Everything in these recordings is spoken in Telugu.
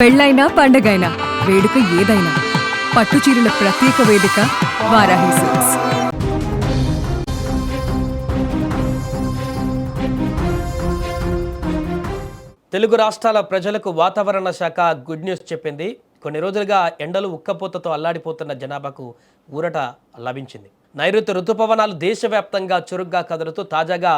పెళ్ళైనా పండగైనా వేడుక ఏదైనా పట్టుచీరల ప్రత్యేక వేదిక వారాహి సిల్క్స్. తెలుగు రాష్ట్రాల ప్రజలకు వాతావరణ శాఖ గుడ్ న్యూస్ చెప్పింది. కొన్ని రోజులుగా ఎండలు ఉక్కపోతతో అల్లాడిపోతున్న జనాభాకు ఊరట లభించింది. నైరుతి రుతుపవనాలు దేశవ్యాప్తంగా చురుగ్గా కదులుతూ తాజాగా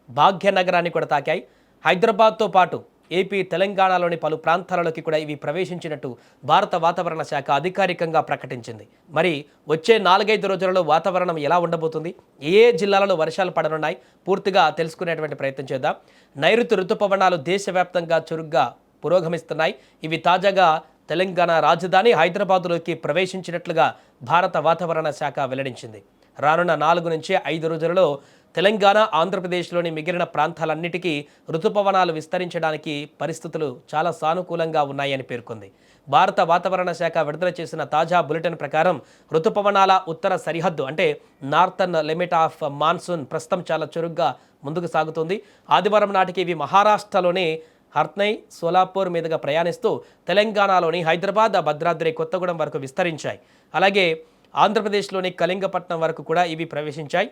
భాగ్యనగరాన్ని కూడా తాకాయి. హైదరాబాద్తో పాటు ఏపీ, తెలంగాణలోని పలు ప్రాంతాలలోకి కూడా ఇవి ప్రవేశించినట్టు భారత వాతావరణ శాఖ అధికారికంగా ప్రకటించింది. మరి వచ్చే 4-5 రోజులలో వాతావరణం ఎలా ఉండబోతుంది, ఏ జిల్లాలలో వర్షాలు పడనున్నాయి, పూర్తిగా తెలుసుకునేటువంటి ప్రయత్నం చేద్దాం. నైరుతి రుతుపవనాలు దేశవ్యాప్తంగా చురుగ్గా పురోగమిస్తున్నాయి. ఇవి తాజాగా తెలంగాణ రాజధాని హైదరాబాద్లోకి ప్రవేశించినట్లుగా భారత వాతావరణ శాఖ వెల్లడించింది. రానున్న 4-5 రోజులలో తెలంగాణ, ఆంధ్రప్రదేశ్లోని మిగిలిన ప్రాంతాలన్నిటికీ రుతుపవనాలు విస్తరించడానికి పరిస్థితులు చాలా సానుకూలంగా ఉన్నాయని పేర్కొంది. భారత వాతావరణ శాఖ విడుదల చేసిన తాజా బులెటిన్ ప్రకారం రుతుపవనాల ఉత్తర సరిహద్దు అంటే నార్థన్ లిమిట్ ఆఫ్ మాన్సూన్ ప్రస్తుతం చాలా చురుగ్గా ముందుకు సాగుతుంది. ఆదివారం నాటికి ఇవి మహారాష్ట్రలోని హర్నై, సోలాపూర్ మీదుగా ప్రయాణిస్తూ తెలంగాణలోని హైదరాబాద్, భద్రాద్రి కొత్తగూడెం వరకు విస్తరించాయి. అలాగే ఆంధ్రప్రదేశ్లోని కళింగపట్నం వరకు కూడా ఇవి ప్రవేశించాయి.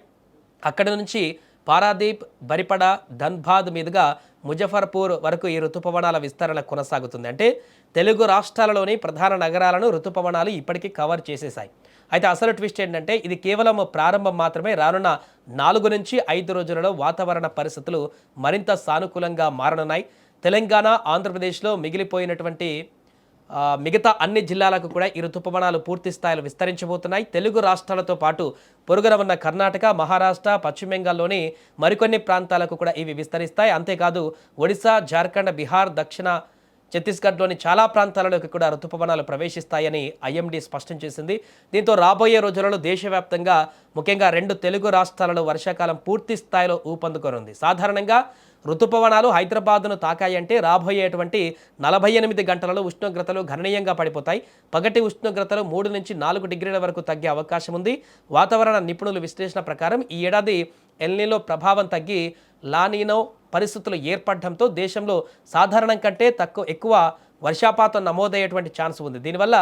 అక్కడి నుంచి పారాదీప్, బరిపడ, ధన్బాద్ మీదుగా ముజఫర్పూర్ వరకు ఈ రుతుపవనాల విస్తరణ కొనసాగుతుంది. అంటే తెలుగు రాష్ట్రాలలోని ప్రధాన నగరాలను రుతుపవనాలు ఇప్పటికీ కవర్ చేసేశాయి. అయితే అసలు ట్విస్ట్ ఏంటంటే ఇది కేవలం ప్రారంభం మాత్రమే. రానున్న 4-5 రోజులలో వాతావరణ పరిస్థితులు మరింత సానుకూలంగా మారనున్నాయి. తెలంగాణ, ఆంధ్రప్రదేశ్లో మిగిలిపోయినటువంటి మిగతా అన్ని జిల్లాలకు కూడా ఈ రుతుపవనాలు పూర్తి స్థాయిలో విస్తరించబోతున్నాయి. తెలుగు రాష్ట్రాలతో పాటు పొరుగున ఉన్న కర్ణాటక, మహారాష్ట్ర, పశ్చిమ బెంగాల్లోని మరికొన్ని ప్రాంతాలకు కూడా ఇవి విస్తరిస్తాయి. అంతేకాదు ఒడిశా, జార్ఖండ్, బీహార్, దక్షిణ ఛత్తీస్గఢ్లోని చాలా ప్రాంతాలలోకి కూడా రుతుపవనాలు ప్రవేశిస్తాయని ఐఎండీ స్పష్టం చేసింది. దీంతో రాబోయే రోజులలో దేశవ్యాప్తంగా ముఖ్యంగా 2 తెలుగు రాష్ట్రాలలో వర్షాకాలం పూర్తి స్థాయిలో ఊపందుకోనుంది. సాధారణంగా రుతుపవనాలు హైదరాబాద్ను తాకాయంటే రాబోయేటువంటి 48 గంటలలో ఉష్ణోగ్రతలు గణనీయంగా పడిపోతాయి. పగటి ఉష్ణోగ్రతలు 3-4 డిగ్రీల వరకు తగ్గే అవకాశం ఉంది. వాతావరణ నిపుణుల విశ్లేషణ ప్రకారం ఈ ఏడాది ఎల్నినో ప్రభావం తగ్గి లానినో పరిస్థితులు ఏర్పడడంతో దేశంలో సాధారణం కంటే ఎక్కువ వర్షపాతం నమోదయ్యేటువంటి ఛాన్స్ ఉంది. దీనివల్ల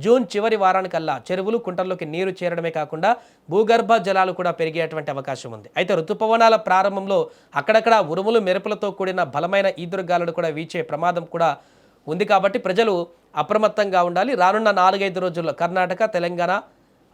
జూన్ చివరి వారానికల్లా చెరువులు, కుంటల్లోకి నీరు చేరడమే కాకుండా భూగర్భ జలాలు కూడా పెరిగేటువంటి అవకాశం ఉంది. అయితే రుతుపవనాల ప్రారంభంలో అక్కడక్కడ ఉరుములు, మెరుపులతో కూడిన బలమైన ఈదురుగాలులు కూడా వీచే ప్రమాదం కూడా ఉంది. కాబట్టి ప్రజలు అప్రమత్తంగా ఉండాలి. రానున్న 4-5 రోజుల్లో కర్ణాటక, తెలంగాణ,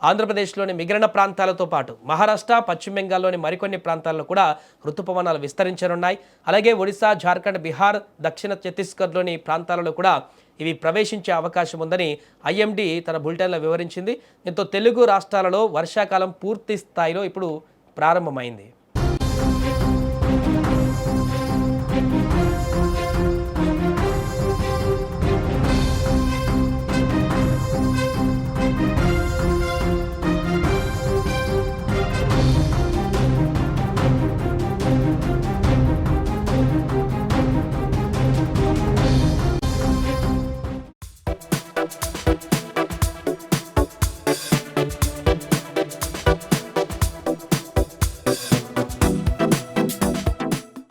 ఆంధ్రప్రదేశ్లోని మిగిలిన ప్రాంతాలతో పాటు మహారాష్ట్ర, పశ్చిమ బెంగాల్లోని మరికొన్ని ప్రాంతాల్లో కూడా రుతుపవనాలు విస్తరించనున్నాయి. అలాగే ఒడిశా, జార్ఖండ్, బీహార్, దక్షిణ ఛత్తీస్గఢ్లోని ప్రాంతాలలో కూడా ఇవి ప్రవేశించే అవకాశం ఉందని ఐఎండీ తన బులెటిన్లో వివరించింది. దీంతో తెలుగు రాష్ట్రాలలో వర్షాకాలం పూర్తి స్థాయిలో ఇప్పుడు ప్రారంభమైంది.